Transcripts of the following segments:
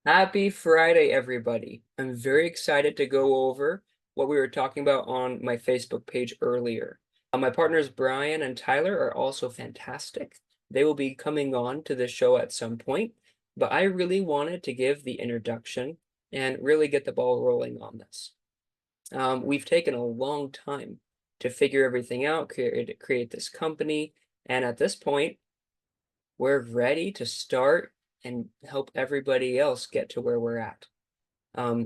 Happy Friday, everybody. I'm very excited to go over what we were talking about on my Facebook page earlier. My partners Brian and Tyler are also fantastic. They will be coming on to the show at some point, but I really wanted to give the introduction and really get the ball rolling on this. We've taken a long time to figure everything out, create this company, and at this point, we're ready to start and help everybody else get to where we're at.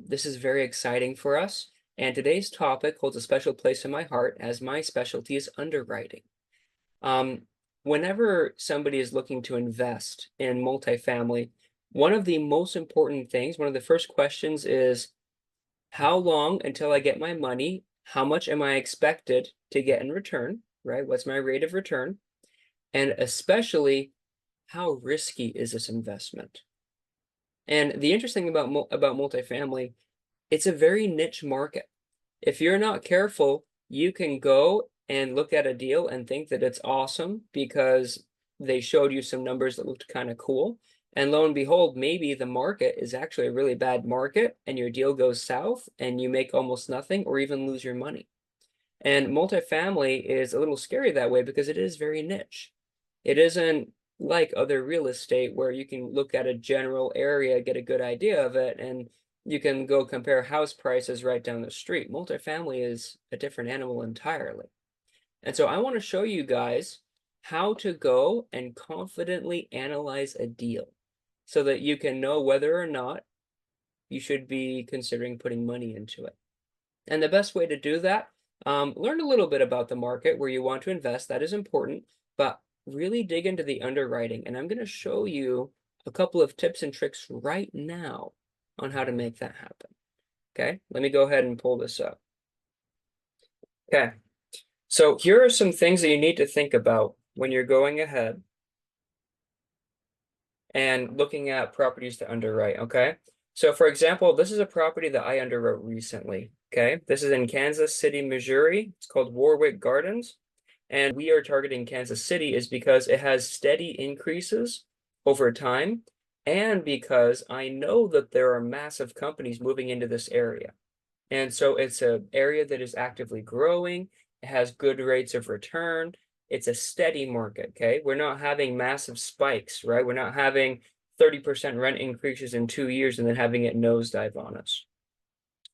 This is very exciting for us, and today's topic holds a special place in my heart as my specialty is underwriting. Um, Whenever somebody is looking to invest in multifamily, one of the most important things, one of the first questions is, how long until I get my money? How much am I expected to get in return, right? What's my rate of return? And especially, how risky is this investment? And the interesting thing about multifamily, it's a very niche market. If you're not careful, you can go and look at a deal and think that it's awesome because they showed you some numbers that looked kind of cool. And lo and behold, maybe the market is actually a really bad market and your deal goes south and you make almost nothing or even lose your money. And multifamily is a little scary that way because it is very niche. It isn't like other real estate where you can look at a general area, get a good idea of it, and you can go compare house prices right down the street. Multifamily is a different animal entirely. And so I want to show you guys how to go and confidently analyze a deal so that you can know whether or not you should be considering putting money into it. And the best way to do that, learn a little bit about the market where you want to invest. That is important, but really dig into the underwriting. And I'm going to show you a couple of tips and tricks right now on how to make that happen. Okay, let me go ahead and pull this up. Okay, so here are some things that you need to think about when you're going ahead and looking at properties to underwrite, okay? So for example, this is a property that I underwrote recently, okay? This is in Kansas City, Missouri. It's called Warwick Gardens. And we are targeting Kansas City is because it has steady increases over time and because I know that there are massive companies moving into this area. And so it's an area that is actively growing. It has good rates of return. It's a steady market, okay? We're not having massive spikes, right? We're not having 30% rent increases in 2 years and then having it nosedive on us.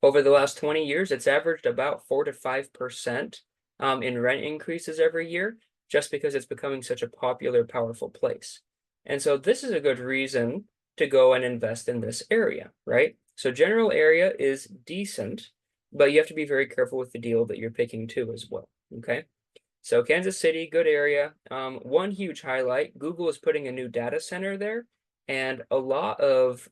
Over the last 20 years, it's averaged about 4 to 5% in rent increases every year, just because it's becoming such a popular, powerful place. And so this is a good reason to go and invest in this area, right? So general area is decent, but you have to be very careful with the deal that you're picking too as well, okay? So Kansas City, good area. One huge highlight, Google is putting a new data center there, and a lot of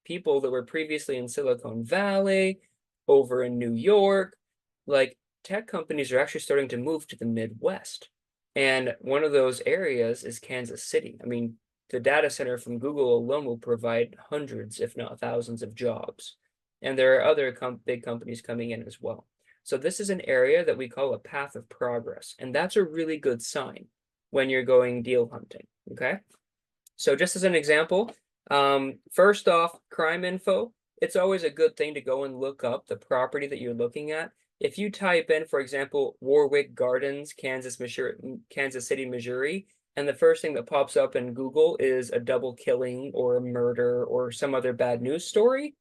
people that were previously in Silicon Valley, over in New York, like tech companies are actually starting to move to the Midwest. And one of those areas is Kansas City. I mean, the data center from Google alone will provide hundreds, if not thousands, of jobs. And there are other big companies coming in as well. So this is an area that we call a path of progress. And that's a really good sign when you're going deal hunting, okay? So just as an example, first off, crime info. It's always a good thing to go and look up the property that you're looking at. If you type in, for example, Warwick Gardens, Kansas City, Missouri, and the first thing that pops up in Google is a double killing or a murder or some other bad news story,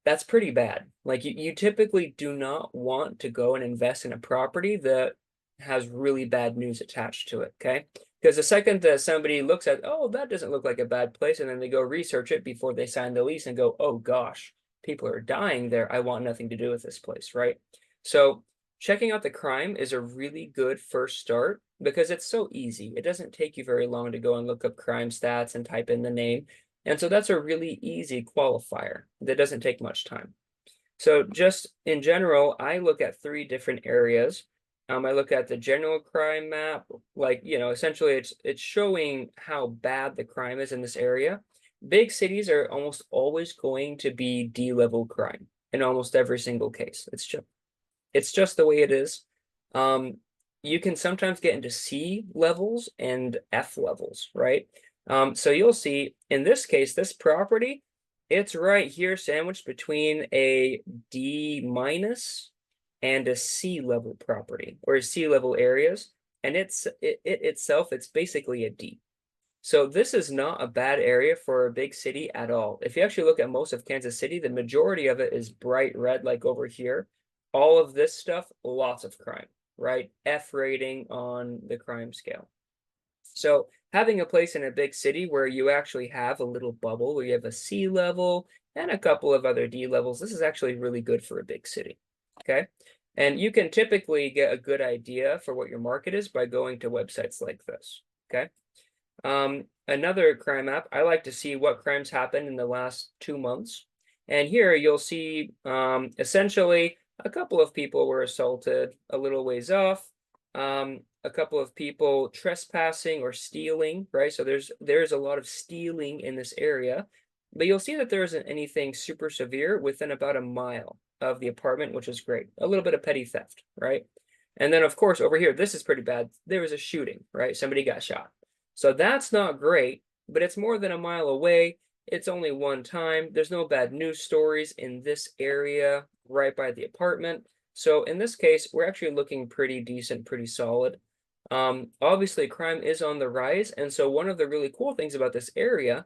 that's pretty bad. Like you typically do not want to go and invest in a property that has really bad news attached to it, okay? Because the second that somebody looks at, oh, that doesn't look like a bad place, and then they go research it before they sign the lease and go, oh gosh, people are dying there. I want nothing to do with this place, right? So checking out the crime is a really good first start because it's so easy. It doesn't take you very long to go and look up crime stats and type in the name. And so that's a really easy qualifier that doesn't take much time. So just in general, I look at 3 different areas. I look at the general crime map, like, essentially it's showing how bad the crime is in this area. Big cities are almost always going to be D-level crime in almost every single case. It's just the way it is. You can sometimes get into C levels and F levels, right? So you'll see in this case, this property, It's right here sandwiched between a D minus and a C level property or C level areas. And it itself, it's basically a D. So this is not a bad area for a big city at all. If you actually look at most of Kansas City, the majority of it is bright red, like over here. All of this stuff, lots of crime, right? F rating on the crime scale. So having a place in a big city where you actually have a little bubble, where you have a C level and a couple of other D levels, this is actually really good for a big city. Okay. And you can typically get a good idea for what your market is by going to websites like this. Okay. Another crime app, I like to see what crimes happened in the last 2 months. And here you'll see essentially a couple of people were assaulted a little ways off. A couple of people trespassing or stealing, right? So there's a lot of stealing in this area, but you'll see that there isn't anything super severe within about a mile of the apartment, which is great. A little bit of petty theft, right? And then of course over here, this is pretty bad. There was a shooting, right? Somebody got shot. So that's not great, but it's more than a mile away. It's only one time. There's no bad news stories in this area right by the apartment. So in this case, we're actually looking pretty decent, pretty solid. Obviously, crime is on the rise. And so one of the really cool things about this area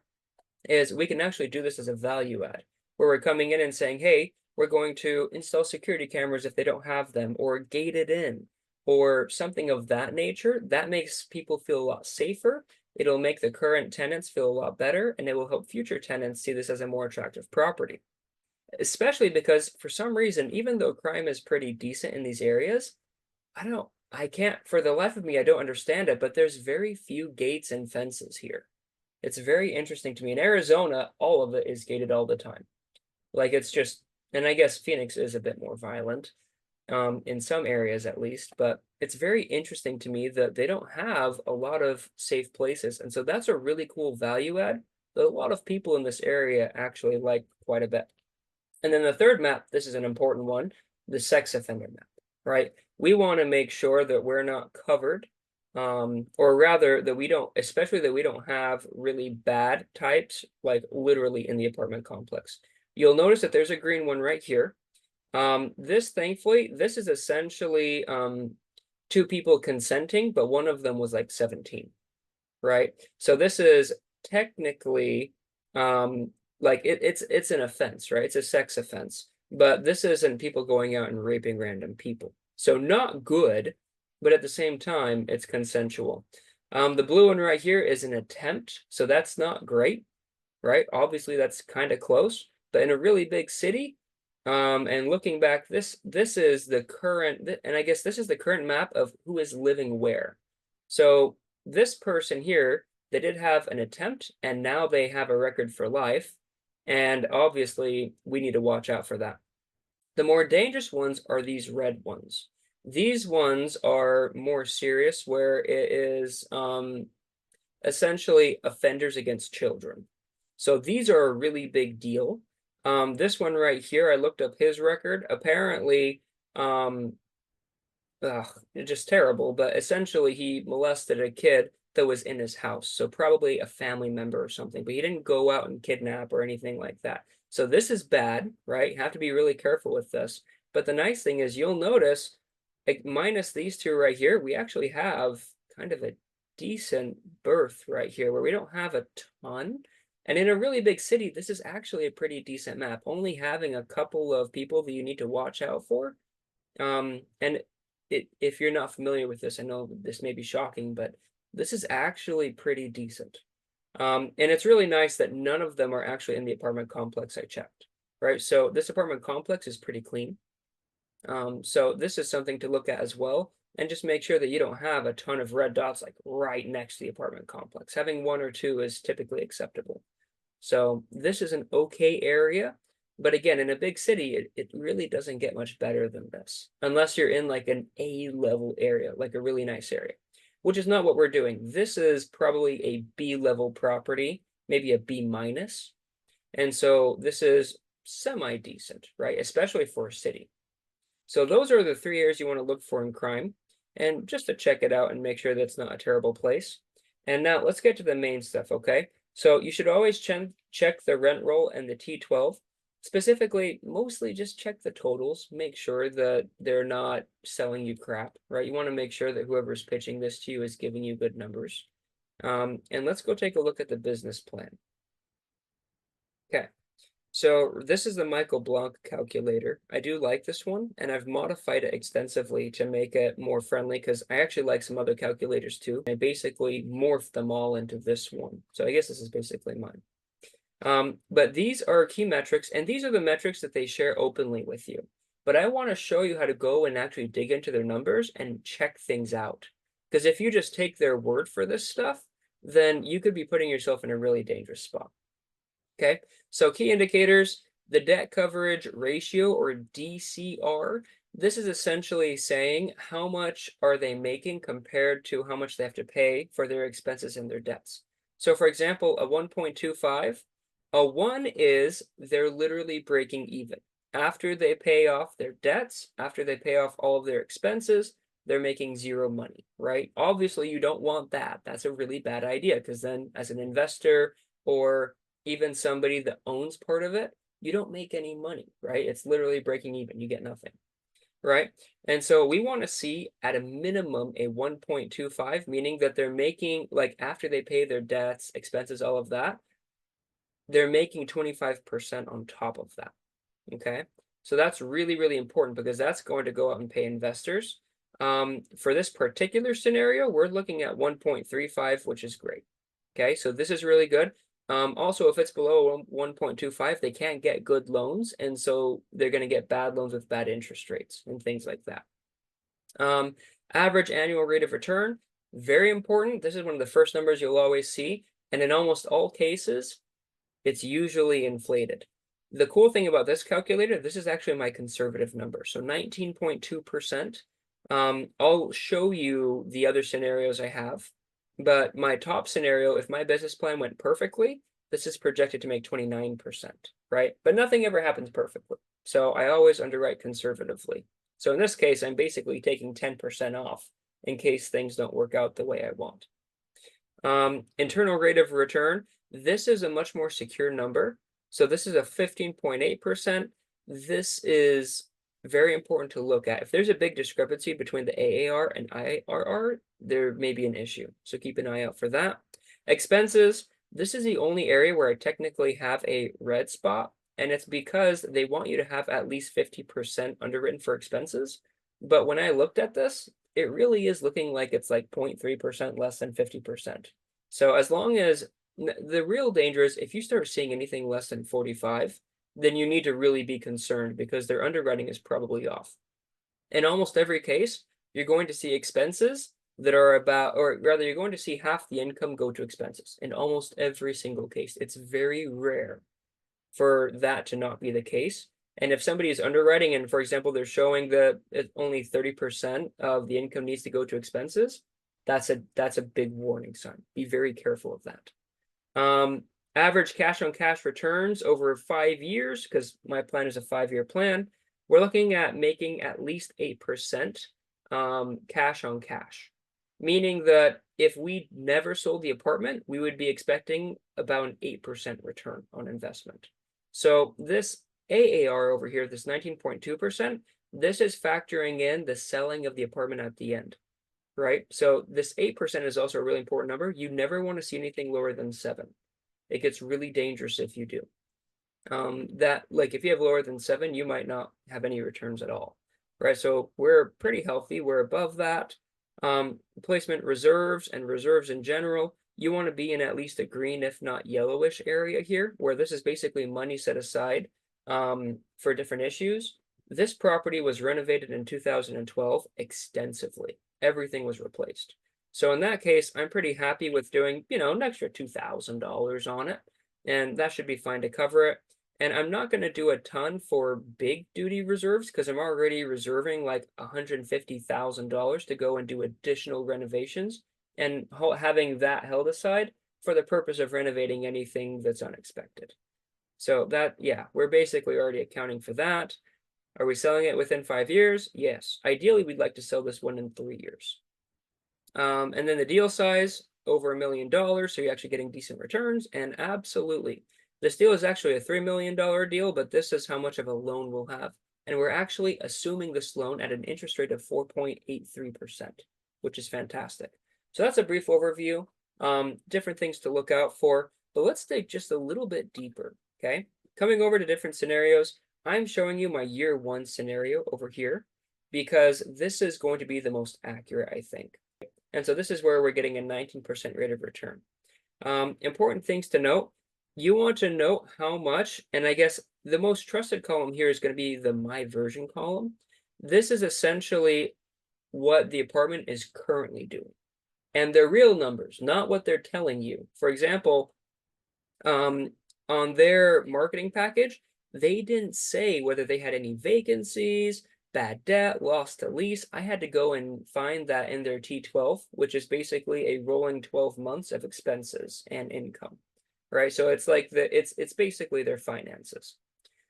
is we can actually do this as a value add, where we're coming in and saying, hey, we're going to install security cameras if they don't have them, or gate it in, or something of that nature. That makes people feel a lot safer. It'll make the current tenants feel a lot better, and it will help future tenants see this as a more attractive property. Especially because for some reason, even though crime is pretty decent in these areas, I can't, for the life of me, I don't understand it, but there's very few gates and fences here. It's very interesting to me. In Arizona, all of it is gated all the time. Like it's just, and I guess Phoenix is a bit more violent, in some areas at least, but it's very interesting to me that they don't have a lot of safe places. And so that's a really cool value add that a lot of people in this area actually like quite a bit. And then the third map, this is an important one, the sex offender map, right? We want to make sure that we're not covered, or rather that we don't, especially that we don't have really bad types, like literally in the apartment complex. You'll notice that there's a green one right here. Thankfully, this is essentially two people consenting, but one of them was like 17, right? So this is technically like it's an offense, right? It's a sex offense, but this isn't people going out and raping random people. So not good, but at the same time, it's consensual. The blue one right here is an attempt, so that's not great, right? Obviously, that's kind of close, but in a really big city, and looking back, this is the current, and I guess this is the current map of who is living where. So this person here, they did have an attempt, and now they have a record for life, and obviously we need to watch out for that. The more dangerous ones are these red ones. These ones are more serious, where it is essentially offenders against children. So these are a really big deal. This one right here, I looked up his record. Apparently, just terrible, but essentially he molested a kid that was in his house. So probably a family member or something, but he didn't go out and kidnap or anything like that. So this is bad, right? You have to be really careful with this. But the nice thing is you'll notice, like, minus these two right here, we actually have kind of a decent berth right here where we don't have a ton. And in a really big city, this is actually a pretty decent map, only having a couple of people that you need to watch out for. And if you're not familiar with this, I know this may be shocking, but this is actually pretty decent. And it's really nice that none of them are actually in the apartment complex I checked, right? So this apartment complex is pretty clean. So this is something to look at as well, and just make sure that you don't have a ton of red dots like right next to the apartment complex. Having one or two is typically acceptable. So this is an okay area, but again, in a big city, it really doesn't get much better than this, unless you're in like an A-level area, like a really nice area, which is not what we're doing. This is probably a B-level property, maybe a B minus. And so this is semi-decent, right? Especially for a city. So those are the three areas you want to look for in crime, and just to check it out and make sure that's not a terrible place. And now let's get to the main stuff, okay? So you should always check the rent roll and the T12. Specifically, mostly just check the totals. Make sure that they're not selling you crap, right? You want to make sure that whoever's pitching this to you is giving you good numbers. And let's go take a look at the business plan. Okay. So this is the Michael Blanc calculator. I do like this one, and I've modified it extensively to make it more friendly because I actually like some other calculators too. I basically morphed them all into this one. So I guess this is basically mine. But these are key metrics, and these are the metrics that they share openly with you. But I want to show you how to go and actually dig into their numbers and check things out. Because if you just take their word for this stuff, then you could be putting yourself in a really dangerous spot. Okay, so key indicators, the debt coverage ratio or DCR. This is essentially saying how much are they making compared to how much they have to pay for their expenses and their debts. So for example, a 1.25, a 1 is they're literally breaking even. After they pay off their debts, after they pay off all of their expenses, they're making zero money, right? Obviously, you don't want that. That's a really bad idea because then as an investor or even somebody that owns part of it, you don't make any money, right? It's literally breaking even. You get nothing, right? And so we want to see at a minimum a 1.25, meaning that they're making, like after they pay their debts, expenses, all of that, they're making 25% on top of that, okay? So that's really, really important because that's going to go out and pay investors. For this particular scenario, we're looking at 1.35, which is great. Okay, so this is really good. Also, if it's below 1.25, they can't get good loans, and so they're going to get bad loans with bad interest rates and things like that. Average annual rate of return, very important. This is one of the first numbers you'll always see, and in almost all cases, it's usually inflated. The cool thing about this calculator, this is actually my conservative number, so 19.2%. I'll show you the other scenarios I have. But my top scenario, if my business plan went perfectly, this is projected to make 29%, right? But nothing ever happens perfectly. So I always underwrite conservatively. So in this case, I'm basically taking 10% off in case things don't work out the way I want. Internal rate of return, this is a much more secure number. So this is a 15.8%. This is very important to look at. If there's a big discrepancy between the AAR and IRR, there may be an issue. So keep an eye out for that. Expenses, this is the only area where I technically have a red spot, and it's because they want you to have at least 50% underwritten for expenses. But when I looked at this, it really is looking like it's like 0.3% less than 50%. So as long as the real danger is if you start seeing anything less than 45, then you need to really be concerned because their underwriting is probably off. In almost every case, you're going to see expenses that are about, or rather, you're going to see half the income go to expenses in almost every single case. It's very rare for that to not be the case. And if somebody is underwriting and, for example, they're showing that only 30% of the income needs to go to expenses, that's a big warning sign. Be very careful of that. Average cash on cash returns over 5 years, because my plan is a 5-year plan, we're looking at making at least 8% cash on cash, meaning that if we never sold the apartment, we would be expecting about an 8% return on investment. So this AAR over here, this 19.2%, this is factoring in the selling of the apartment at the end, right? So this 8% is also a really important number. You never want to see anything lower than 7. It gets really dangerous if you do. Like if you have lower than 7, you might not have any returns at all, right? So we're pretty healthy. We're above that. Placement reserves and reserves in general, you want to be in at least a green, if not yellowish area here, where this is basically money set aside for different issues. This property was renovated in 2012 extensively. Everything was replaced. So in that case, I'm pretty happy with doing, an extra $2,000 on it, and that should be fine to cover it. And I'm not going to do a ton for big duty reserves because I'm already reserving like $150,000 to go and do additional renovations and having that held aside for the purpose of renovating anything that's unexpected. So that, yeah, we're basically already accounting for that. Are we selling it within 5 years? Yes. Ideally, we'd like to sell this one in 3 years. And then the deal size, over $1 million, so you're actually getting decent returns. And absolutely, this deal is actually a $3 million deal, but this is how much of a loan we'll have. And we're actually assuming this loan at an interest rate of 4.83%, which is fantastic. So that's a brief overview, different things to look out for, but let's dig just a little bit deeper, okay? Coming over to different scenarios, I'm showing you my year one scenario over here because this is going to be the most accurate, I think. And so this is where we're getting a 19% rate of return. Important things to note. You want to note how much, and I guess the most trusted column here is going to be the my version column. This is essentially what the apartment is currently doing. And they're real numbers, not what they're telling you. For example, on their marketing package, they didn't say whether they had any vacancies, bad debt, loss to lease. I had to go and find that in their T12, which is basically a rolling 12 months of expenses and income, right? So it's like it's basically their finances.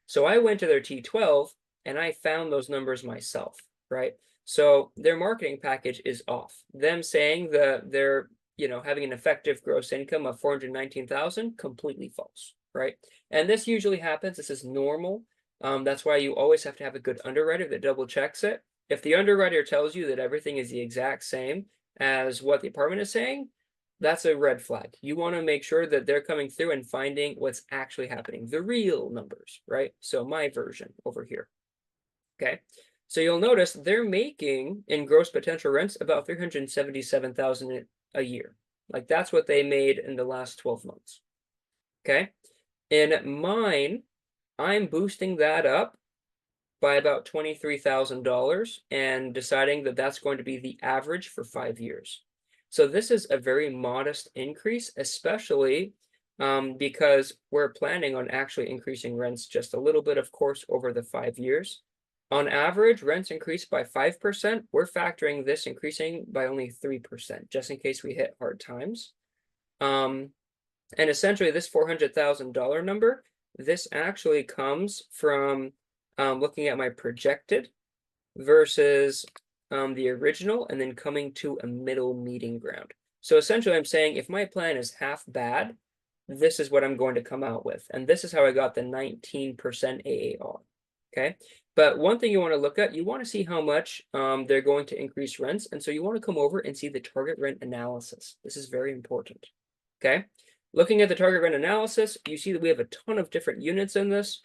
So I went to their T12 and I found those numbers myself, right? So their marketing package is off. Them saying that they're, having an effective gross income of 419,000, completely false, right? And this usually happens. This is normal. That's why you always have to have a good underwriter that double checks it. If the underwriter tells you that everything is the exact same as what the apartment is saying, that's a red flag. You want to make sure that they're coming through and finding what's actually happening, the real numbers, right? So my version over here, okay? So you'll notice they're making in gross potential rents about 377,000 a year. Like that's what they made in the last 12 months, okay? In mine, I'm boosting that up by about $23,000 and deciding that that's going to be the average for 5 years. So this is a very modest increase, especially because we're planning on actually increasing rents just a little bit, of course, over the 5 years. On average, rents increase by 5%. We're factoring this increasing by only 3%, just in case we hit hard times. And essentially, this $400,000 number, this actually comes from looking at my projected versus the original and then coming to a middle meeting ground. So essentially I'm saying if my plan is half bad, this is what I'm going to come out with. And this is how I got the 19% AAR, okay? But one thing you want to look at, you want to see how much they're going to increase rents. And so you want to come over and see the target rent analysis. This is very important, okay? Looking at the target rent analysis, you see that we have a ton of different units in this.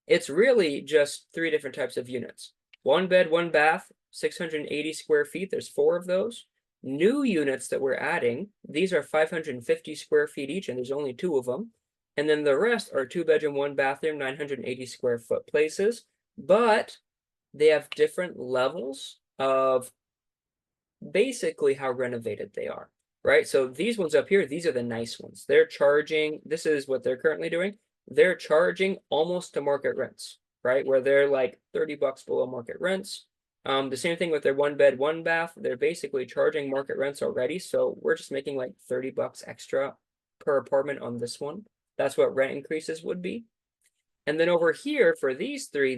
It's really just 3 different types of units. 1 bed, 1 bath, 680 square feet. There's 4 of those. New units that we're adding, these are 550 square feet each, and there's only 2 of them. And then the rest are 2 bedroom, 1 bathroom, 980 square foot places. But they have different levels of basically how renovated they are, right? So these ones up here, these are the nice ones. They're charging, this is what they're currently doing. They're charging almost to market rents, right? Where they're like $30 below market rents. The same thing with their 1 bed, 1 bath. They're basically charging market rents already. So we're just making like $30 extra per apartment on this one. That's what rent increases would be. And then over here for these three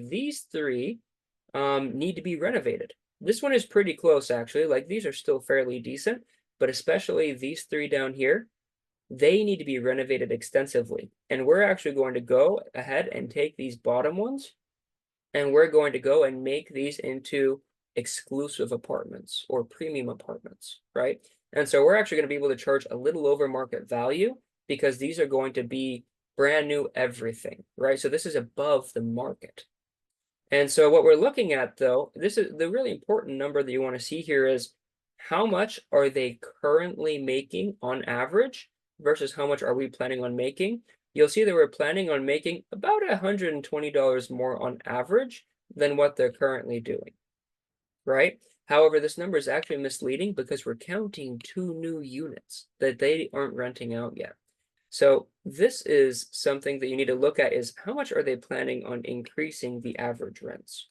need to be renovated. This one is pretty close actually. Like these are still fairly decent, but especially these 3 down here, they need to be renovated extensively. And we're actually going to go ahead and take these bottom ones and we're going to go and make these into exclusive apartments or premium apartments, right? And so we're actually going to be able to charge a little over market value because these are going to be brand new everything, right? So this is above the market. And so what we're looking at though, this is the really important number that you want to see here is how much are they currently making on average versus how much are we planning on making? You'll see that we're planning on making about $120 more on average than what they're currently doing, right? However, this number is actually misleading because we're counting 2 new units that they aren't renting out yet. So this is something that you need to look at is how much are they planning on increasing the average rents?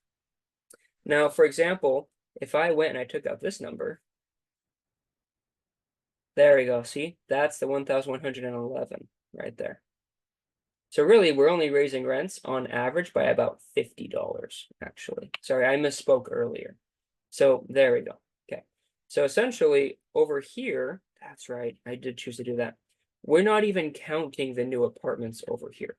Now, for example, if I went and I took out this number, there we go. See, that's the 1,111 right there. So really, we're only raising rents on average by about $50, actually. Sorry, I misspoke earlier. So there we go. Okay. So essentially, over here, That's right. I did choose to do that. We're not even counting the new apartments over here.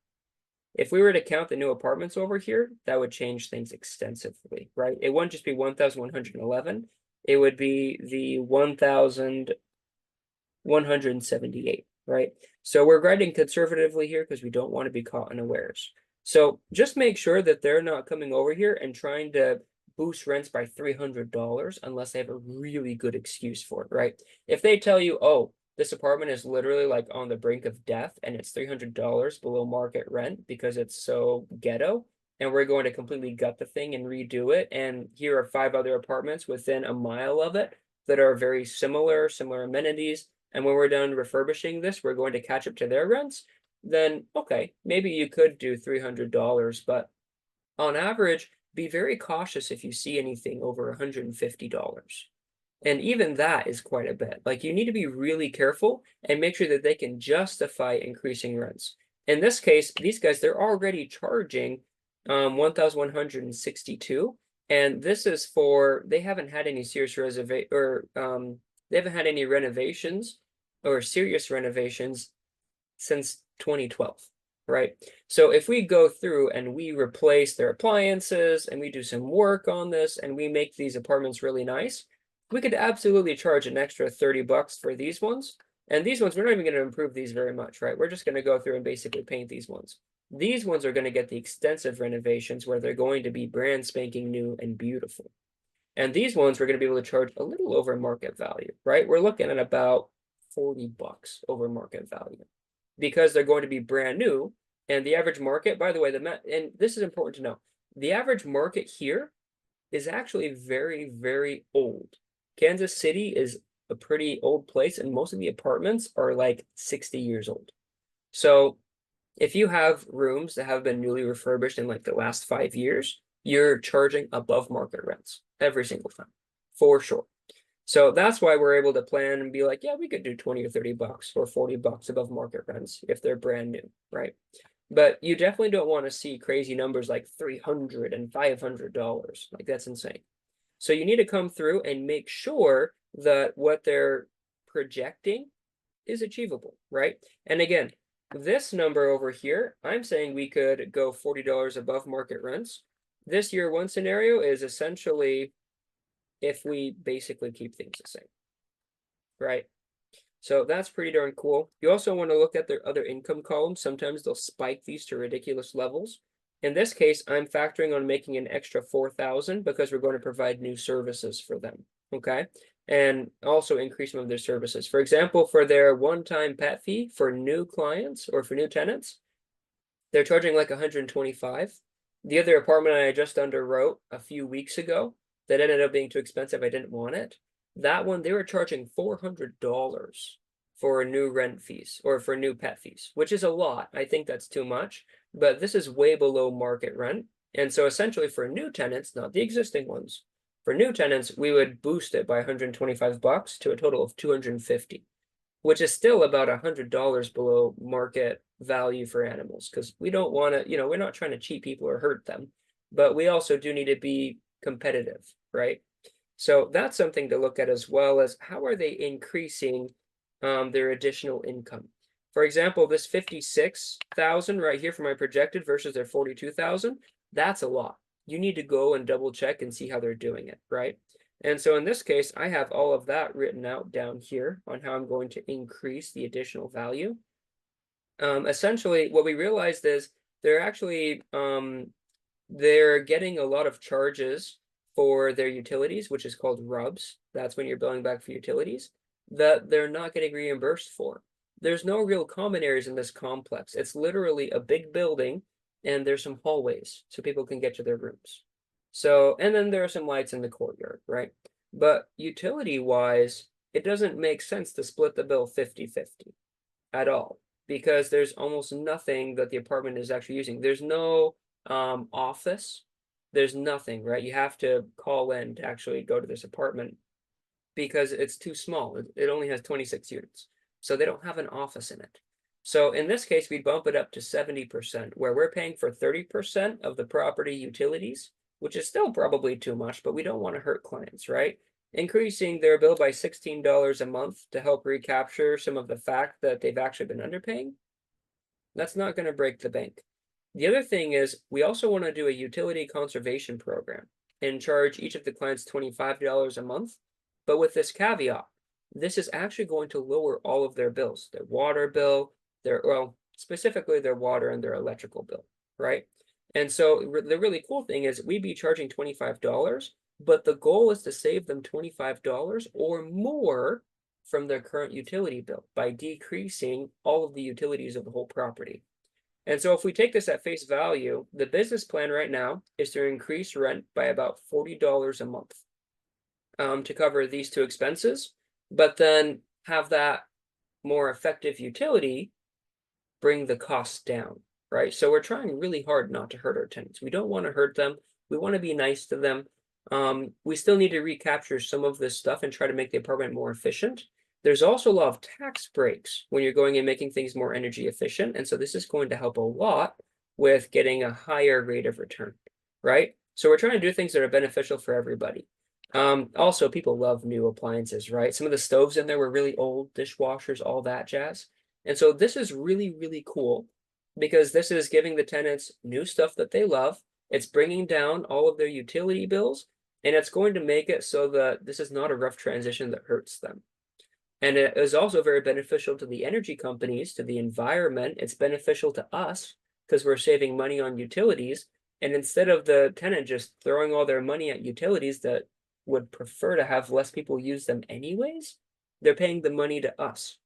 If we were to count the new apartments over here, that would change things extensively, right? It wouldn't just be 1,111. It would be the 1,178, right? So we're grading conservatively here because we don't want to be caught unawares. So just make sure that they're not coming over here and trying to boost rents by $300 unless they have a really good excuse for it, right? If they tell you, oh, this apartment is literally like on the brink of death and it's $300 below market rent because it's so ghetto, and we're going to completely gut the thing and redo it, and here are 5 other apartments within a mile of it that are very similar amenities, and when we're done refurbishing this, we're going to catch up to their rents, then okay, maybe you could do $300, but on average, be very cautious if you see anything over $150. And even that is quite a bit. Like you need to be really careful and make sure that they can justify increasing rents. In this case, these guys, they're already charging 1,162. And this is for, they haven't had any serious reservation or they haven't had any renovations or serious renovations since 2012, right? So if we go through and we replace their appliances and we do some work on this and we make these apartments really nice, we could absolutely charge an extra $30 for these ones. And these ones, we're not even going to improve these very much, right? We're just going to go through and basically paint these ones. These ones are going to get the extensive renovations where they're going to be brand spanking new and beautiful. And these ones we're going to be able to charge a little over market value, right? We're looking at about $40 over market value because they're going to be brand new. And the average market, by the way, and this is important to know, the average market here is actually very, very old. Kansas City is a pretty old place, and most of the apartments are like 60 years old. So if you have rooms that have been newly refurbished in like the last 5 years, you're charging above market rents every single time, for sure. So that's why we're able to plan and be like, yeah, we could do 20 or $30 or $40 above market rents if they're brand new, right? But you definitely don't want to see crazy numbers like $300 and $500. Like that's insane. So you need to come through and make sure that what they're projecting is achievable, right? And again, this number over here, I'm saying we could go $40 above market rents. This year one scenario is essentially if we basically keep things the same, right? So that's pretty darn cool. You also want to look at their other income columns. Sometimes they'll spike these to ridiculous levels. In this case, I'm factoring on making an extra 4,000 because we're going to provide new services for them, okay? And also increase some of their services. For example, for their one-time pet fee for new clients or for new tenants, they're charging like 125. The other apartment I just underwrote a few weeks ago that ended up being too expensive, I didn't want it. That one, they were charging $400 for new rent fees or for new pet fees, which is a lot. I think that's too much, but this is way below market rent. And so essentially for new tenants, not the existing ones, for new tenants, we would boost it by $125 to a total of 250, which is still about $100 below market value for animals because we don't want to, we're not trying to cheat people or hurt them, but we also do need to be competitive, right? So that's something to look at as well as how are they increasing their additional income. For example, this 56,000 right here for my projected versus their 42,000, that's a lot. You need to go and double check and see how they're doing it, right? And so in this case, I have all of that written out down here on how I'm going to increase the additional value. Essentially, what we realized is they're actually they're getting a lot of charges for their utilities, which is called RUBS. That's when you're billing back for utilities that they're not getting reimbursed for. There's no real common areas in this complex. It's literally a big building and there's some hallways so people can get to their rooms. So, and then there are some lights in the courtyard, right? But utility wise, it doesn't make sense to split the bill 50-50 at all because there's almost nothing that the apartment is actually using. There's no office. There's nothing, right? You have to call in to actually go to this apartment because it's too small. It only has 26 units. So they don't have an office in it. So in this case, we bump it up to 70%, where we're paying for 30% of the property utilities, which is still probably too much, but we don't want to hurt clients, right? increasing their bill by $16 a month to help recapture some of the fact that they've actually been underpaying, that's not going to break the bank. The other thing is we also want to do a utility conservation program and charge each of the clients $25 a month. But with this caveat, this is actually going to lower all of their bills, their water bill, well, specifically their water and their electrical bill, right? And so the really cool thing is we'd be charging $25, but the goal is to save them $25 or more from their current utility bill by decreasing all of the utilities of the whole property. And so if we take this at face value, the business plan right now is to increase rent by about $40 a month to cover these two expenses, but then have that more effective utility bring the costs down, right? So we're trying really hard not to hurt our tenants. We don't want to hurt them. We want to be nice to them. We still need to recapture some of this stuff and try to make the apartment more efficient. There's also a lot of tax breaks when you're going and making things more energy efficient. And so this is going to help a lot with getting a higher rate of return, right? So we're trying to do things that are beneficial for everybody. Also, people love new appliances, right? Some of the stoves in there were really old, dishwashers, all that jazz. And so this is really, really cool because this is giving the tenants new stuff that they love. It's bringing down all of their utility bills, and it's going to make it so that this is not a rough transition that hurts them. And it is also very beneficial to the energy companies, to the environment. It's beneficial to us because we're saving money on utilities. And instead of the tenant just throwing all their money at utilities that would prefer to have less people use them anyways, they're paying the money to us.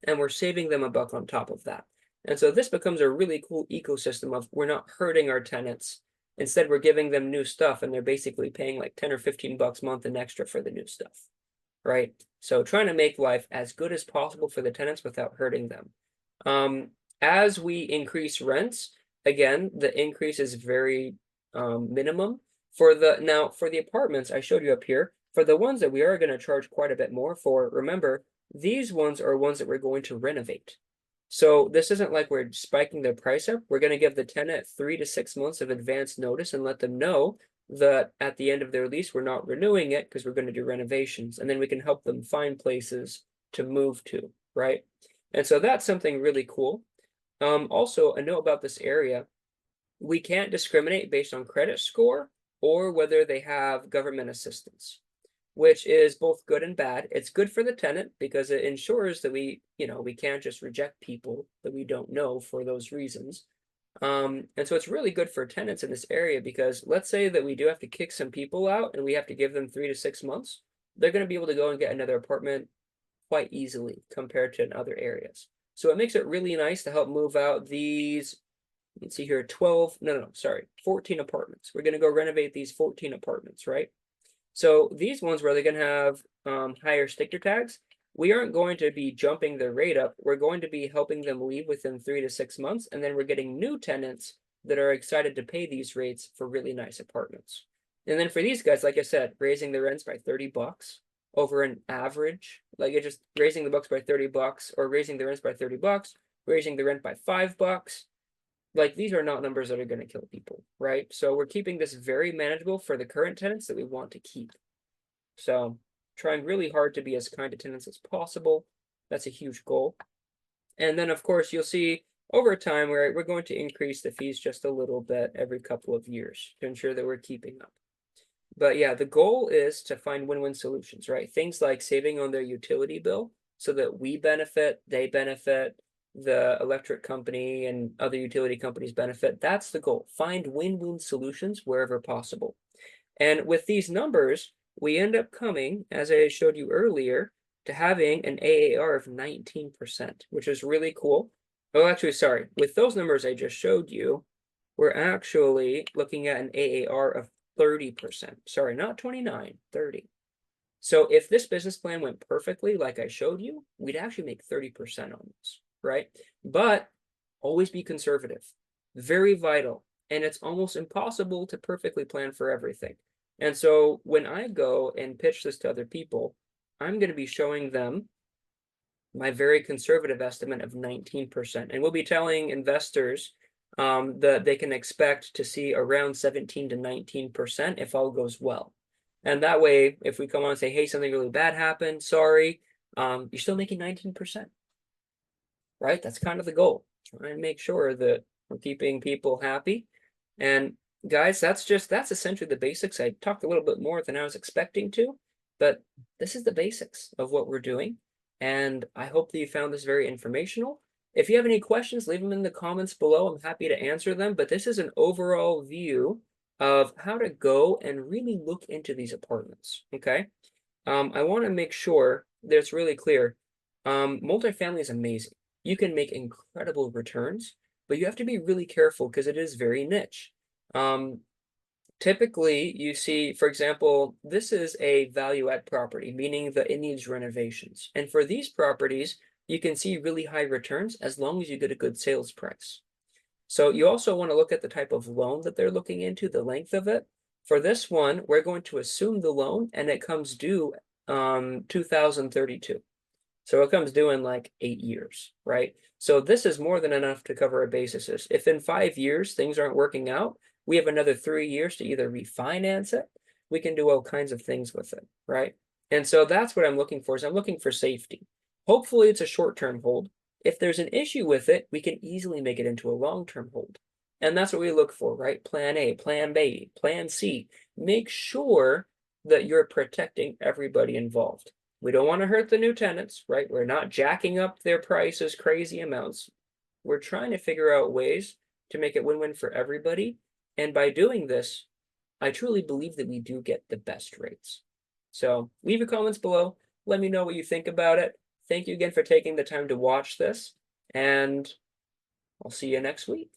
And we're saving them a buck on top of that. And so this becomes a really cool ecosystem of we're not hurting our tenants. Instead, we're giving them new stuff and they're basically paying like 10 or 15 bucks a month and extra for the new stuff, right? So trying to make life as good as possible for the tenants without hurting them. As we increase rents, again, the increase is very minimum. For the apartments I showed you up here, for the ones that we are going to charge quite a bit more for, remember, these ones are ones that we're going to renovate. So this isn't like we're spiking the price up. We're going to give the tenant 3 to 6 months of advance notice and let them know that at the end of their lease, we're not renewing it because we're going to do renovations. And then we can help them find places to move to, right? And so that's something really cool. Also, a note about this area, we can't discriminate based on credit score or whether they have government assistance, which is both good and bad. It's good for the tenant because it ensures that we can't just reject people that we don't know for those reasons. And so it's really good for tenants in this area because let's say that we do have to kick some people out and we have to give them 3 to 6 months, they're going to be able to go and get another apartment quite easily compared to in other areas. So it makes it really nice to help move out these, let's see here, 14 apartments. We're going to go renovate these 14 apartments, right? So these ones where they're going to have higher sticker tags, we aren't going to be jumping the rate up. We're going to be helping them leave within 3 to 6 months. And then we're getting new tenants that are excited to pay these rates for really nice apartments. And then for these guys, like I said, raising the rents by 30 bucks over an average, like it's just raising the bucks by 30 bucks or raising the rents by 30 bucks, raising the rent by 5 bucks. Like these are not numbers that are going to kill people, right? So we're keeping this very manageable for the current tenants that we want to keep. So trying really hard to be as kind to tenants as possible. That's a huge goal. And then, of course, you'll see over time we're going to increase the fees just a little bit every couple of years to ensure that we're keeping up. But yeah, the goal is to find win-win solutions, right? Things like saving on their utility bill so that we benefit, they benefit, the electric company and other utility companies benefit. That's the goal. Find win-win solutions wherever possible. And with these numbers, we end up coming, as I showed you earlier, to having an AAR of 19%, which is really cool. Oh, actually, sorry. With those numbers I just showed you, we're actually looking at an AAR of 30%. Sorry, not 29, 30. So if this business plan went perfectly, like I showed you, we'd actually make 30% on this, right? But always be conservative. Very vital. And it's almost impossible to perfectly plan for everything. And so when I go and pitch this to other people, I'm going to be showing them my very conservative estimate of 19%. And we'll be telling investors that they can expect to see around 17 to 19% if all goes well. And that way, if we come on and say, hey, something really bad happened, sorry, you're still making 19%, right? That's kind of the goal. Try and make sure that we're keeping people happy. And guys, that's essentially the basics. I talked a little bit more than I was expecting to, but this is the basics of what we're doing. And I hope that you found this very informational. If you have any questions, leave them in the comments below. I'm happy to answer them. But this is an overall view of how to go and really look into these apartments. Okay. I want to make sure that it's really clear. Multifamily is amazing. You can make incredible returns, but you have to be really careful because it is very niche. Um, Typically, you see, for example, this is a value add property, meaning that it needs renovations. And for these properties, you can see really high returns as long as you get a good sales price. So you also want to look at the type of loan that they're looking into, the length of it. For this one, we're going to assume the loan and it comes due 2032. So it comes due in like 8 years, right? So this is more than enough to cover our bases. If in 5 years things aren't working out, we have another 3 years to either refinance it. We can do all kinds of things with it, right? And so that's what I'm looking for, is I'm looking for safety. Hopefully it's a short-term hold. If there's an issue with it, we can easily make it into a long-term hold. And that's what we look for, right? Plan A, plan B, plan C. Make sure that you're protecting everybody involved. We don't want to hurt the new tenants, right? We're not jacking up their prices crazy amounts. We're trying to figure out ways to make it win-win for everybody. And by doing this, I truly believe that we do get the best rates. So leave your comments below. Let me know what you think about it. Thank you again for taking the time to watch this, and I'll see you next week.